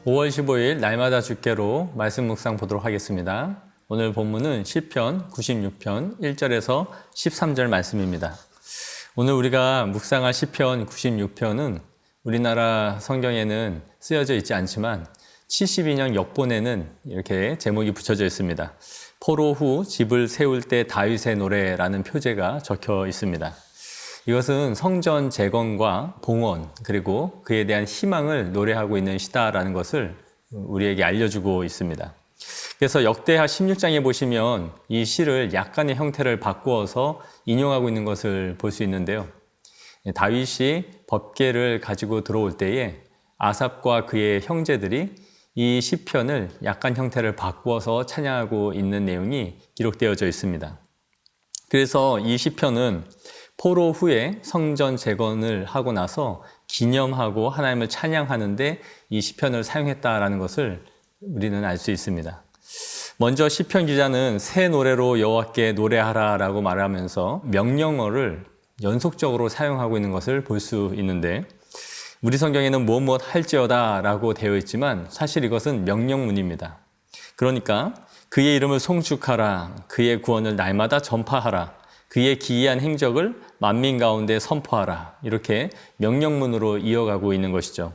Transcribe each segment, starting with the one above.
5월 15일 날마다 주께로 말씀 묵상 보도록 하겠습니다. 오늘 본문은 시편 96편 1절에서 13절 말씀입니다. 오늘 우리가 묵상할 시편 96편은 우리나라 성경에는 쓰여져 있지 않지만 72년 역본에는 이렇게 제목이 붙여져 있습니다. 포로 후 집을 세울 때 다윗의 노래라는 표제가 적혀 있습니다. 이것은 성전 재건과 봉헌 그리고 그에 대한 희망을 노래하고 있는 시다라는 것을 우리에게 알려주고 있습니다. 그래서 역대하 16장에 보시면 이 시를 약간의 형태를 바꾸어서 인용하고 있는 것을 볼 수 있는데요. 다윗이 법궤를 가지고 들어올 때에 아삽과 그의 형제들이 이 시편을 약간 형태를 바꾸어서 찬양하고 있는 내용이 기록되어져 있습니다. 그래서 이 시편은 포로 후에 성전 재건을 하고 나서 기념하고 하나님을 찬양하는데 이 시편을 사용했다라는 것을 우리는 알 수 있습니다. 먼저 시편 기자는 새 노래로 여호와께 노래하라라고 말하면서 명령어를 연속적으로 사용하고 있는 것을 볼 수 있는데 우리 성경에는 무엇 할지어다라고 되어 있지만 사실 이것은 명령문입니다. 그러니까 그의 이름을 송축하라, 그의 구원을 날마다 전파하라, 그의 기이한 행적을 만민 가운데 선포하라. 이렇게 명령문으로 이어가고 있는 것이죠.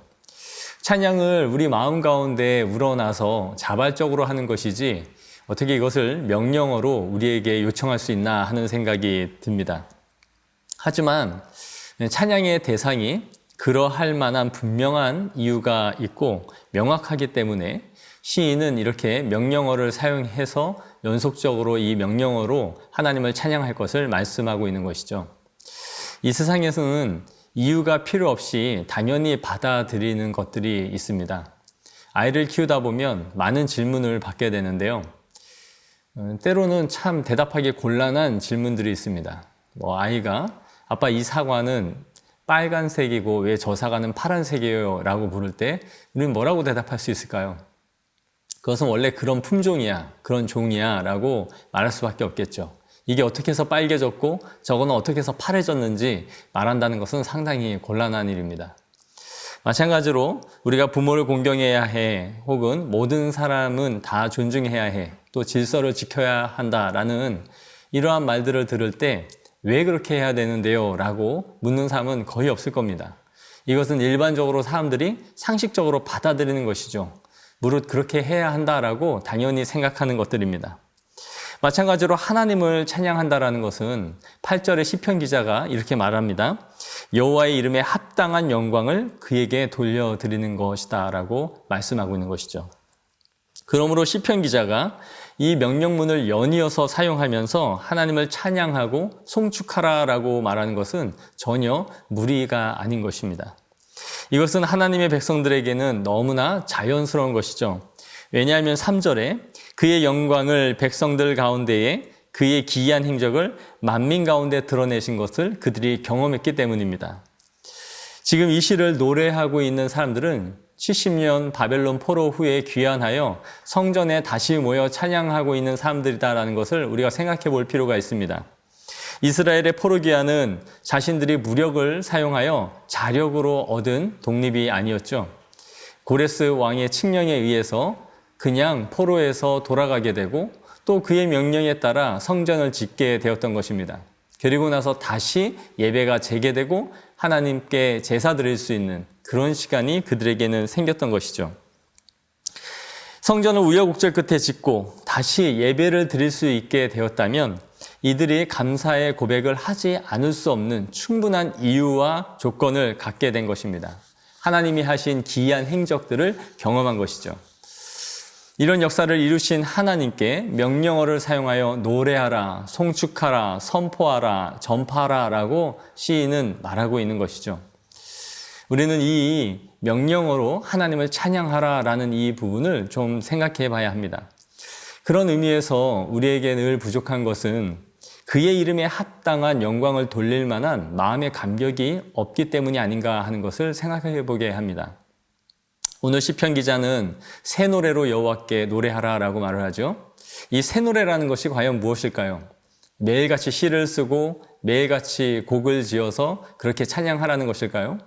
찬양을 우리 마음 가운데 우러나서 자발적으로 하는 것이지 어떻게 이것을 명령어로 우리에게 요청할 수 있나 하는 생각이 듭니다. 하지만 찬양의 대상이 그러할 만한 분명한 이유가 있고 명확하기 때문에 시인은 이렇게 명령어를 사용해서 연속적으로 이 명령어로 하나님을 찬양할 것을 말씀하고 있는 것이죠. 이 세상에서는 이유가 필요 없이 당연히 받아들이는 것들이 있습니다. 아이를 키우다 보면 많은 질문을 받게 되는데요. 때로는 참 대답하기 곤란한 질문들이 있습니다. 아이가 아빠 이 사과는 빨간색이고 왜 저 사과는 파란색이에요? 라고 물을 때 우리는 뭐라고 대답할 수 있을까요? 그것은 원래 그런 품종이야, 그런 종이야 라고 말할 수밖에 없겠죠. 이게 어떻게 해서 빨개졌고 저거는 어떻게 해서 파래졌는지 말한다는 것은 상당히 곤란한 일입니다. 마찬가지로 우리가 부모를 공경해야 해, 혹은 모든 사람은 다 존중해야 해, 또 질서를 지켜야 한다라는 이러한 말들을 들을 때 왜 그렇게 해야 되는데요? 라고 묻는 사람은 거의 없을 겁니다. 이것은 일반적으로 사람들이 상식적으로 받아들이는 것이죠. 무릇 그렇게 해야 한다라고 당연히 생각하는 것들입니다. 마찬가지로 하나님을 찬양한다라는 것은 8절의 시편 기자가 이렇게 말합니다. 여호와의 이름에 합당한 영광을 그에게 돌려드리는 것이다 라고 말씀하고 있는 것이죠. 그러므로 시편 기자가 이 명령문을 연이어서 사용하면서 하나님을 찬양하고 송축하라라고 말하는 것은 전혀 무리가 아닌 것입니다. 이것은 하나님의 백성들에게는 너무나 자연스러운 것이죠. 왜냐하면 3절에 그의 영광을 백성들 가운데에 그의 기이한 행적을 만민 가운데 드러내신 것을 그들이 경험했기 때문입니다. 지금 이 시를 노래하고 있는 사람들은 70년 바벨론 포로 후에 귀환하여 성전에 다시 모여 찬양하고 있는 사람들이다라는 것을 우리가 생각해 볼 필요가 있습니다. 이스라엘의 포로 귀환은 자신들이 무력을 사용하여 자력으로 얻은 독립이 아니었죠. 고레스 왕의 칙령에 의해서 그냥 포로에서 돌아가게 되고 또 그의 명령에 따라 성전을 짓게 되었던 것입니다. 그리고 나서 다시 예배가 재개되고 하나님께 제사 드릴 수 있는 그런 시간이 그들에게는 생겼던 것이죠. 성전을 우여곡절 끝에 짓고 다시 예배를 드릴 수 있게 되었다면 이들이 감사의 고백을 하지 않을 수 없는 충분한 이유와 조건을 갖게 된 것입니다. 하나님이 하신 기이한 행적들을 경험한 것이죠. 이런 역사를 이루신 하나님께 명령어를 사용하여 노래하라, 송축하라, 선포하라, 전파하라 라고 시인은 말하고 있는 것이죠. 우리는 이 명령어로 하나님을 찬양하라 라는 이 부분을 좀 생각해 봐야 합니다. 그런 의미에서 우리에게 늘 부족한 것은 그의 이름에 합당한 영광을 돌릴 만한 마음의 감격이 없기 때문이 아닌가 하는 것을 생각해 보게 합니다. 오늘 시편 기자는 새 노래로 여호와께 노래하라라고 말을 하죠. 이 새 노래라는 것이 과연 무엇일까요? 매일같이 시를 쓰고 매일같이 곡을 지어서 그렇게 찬양하라는 것일까요?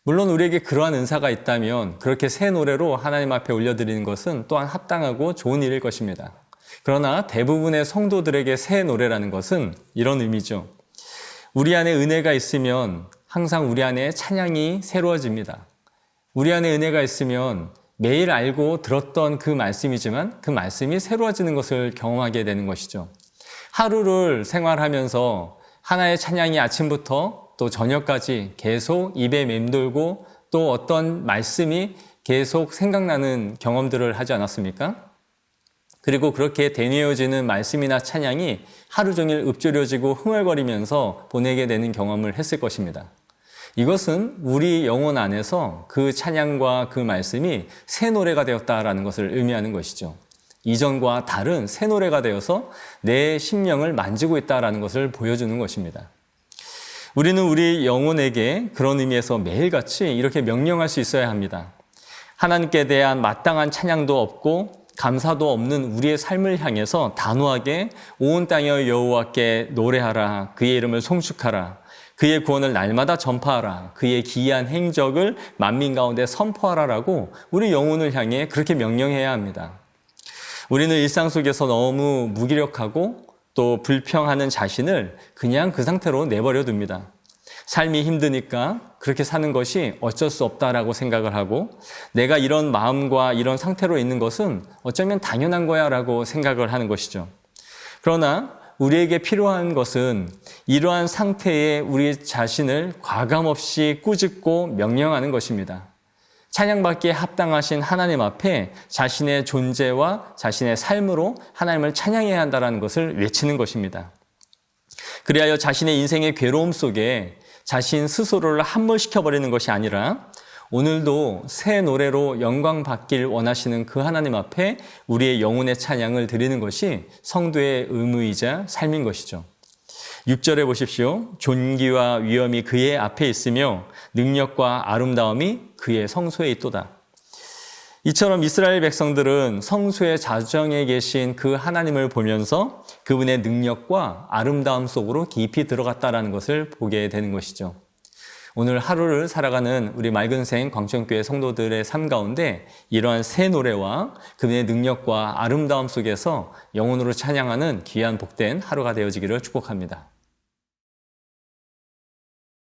물론 우리에게 그러한 은사가 있다면 그렇게 새 노래로 하나님 앞에 올려드리는 것은 또한 합당하고 좋은 일일 것입니다. 그러나 대부분의 성도들에게 새 노래라는 것은 이런 의미죠. 우리 안에 은혜가 있으면 항상 우리 안에 찬양이 새로워집니다. 우리 안에 은혜가 있으면 매일 알고 들었던 그 말씀이지만 그 말씀이 새로워지는 것을 경험하게 되는 것이죠. 하루를 생활하면서 하나의 찬양이 아침부터 또 저녁까지 계속 입에 맴돌고 또 어떤 말씀이 계속 생각나는 경험들을 하지 않았습니까? 그리고 그렇게 되뇌어지는 말씀이나 찬양이 하루 종일 읊조려지고 흥얼거리면서 보내게 되는 경험을 했을 것입니다. 이것은 우리 영혼 안에서 그 찬양과 그 말씀이 새 노래가 되었다라는 것을 의미하는 것이죠. 이전과 다른 새 노래가 되어서 내 심령을 만지고 있다라는 것을 보여주는 것입니다. 우리는 우리 영혼에게 그런 의미에서 매일같이 이렇게 명령할 수 있어야 합니다. 하나님께 대한 마땅한 찬양도 없고 감사도 없는 우리의 삶을 향해서 단호하게 온 땅여 여호와께 노래하라, 그의 이름을 송축하라, 그의 구원을 날마다 전파하라, 그의 기이한 행적을 만민 가운데 선포하라라고 우리 영혼을 향해 그렇게 명령해야 합니다. 우리는 일상 속에서 너무 무기력하고 또 불평하는 자신을 그냥 그 상태로 내버려 둡니다. 삶이 힘드니까 그렇게 사는 것이 어쩔 수 없다라고 생각을 하고 내가 이런 마음과 이런 상태로 있는 것은 어쩌면 당연한 거야 라고 생각을 하는 것이죠. 그러나 우리에게 필요한 것은 이러한 상태에 우리 자신을 과감없이 꾸짖고 명령하는 것입니다. 찬양받기에 합당하신 하나님 앞에 자신의 존재와 자신의 삶으로 하나님을 찬양해야 한다는 것을 외치는 것입니다. 그리하여 자신의 인생의 괴로움 속에 자신 스스로를 함몰시켜버리는 것이 아니라 오늘도 새 노래로 영광 받길 원하시는 그 하나님 앞에 우리의 영혼의 찬양을 드리는 것이 성도의 의무이자 삶인 것이죠. 6절에 보십시오. 존귀와 위엄이 그의 앞에 있으며 능력과 아름다움이 그의 성소에 있도다. 이처럼 이스라엘 백성들은 성소의 자정에 계신 그 하나님을 보면서 그분의 능력과 아름다움 속으로 깊이 들어갔다라는 것을 보게 되는 것이죠. 오늘 하루를 살아가는 우리 맑은생 광천교회 성도들의 삶 가운데 이러한 새 노래와 그분의 능력과 아름다움 속에서 영혼으로 찬양하는 귀한 복된 하루가 되어지기를 축복합니다.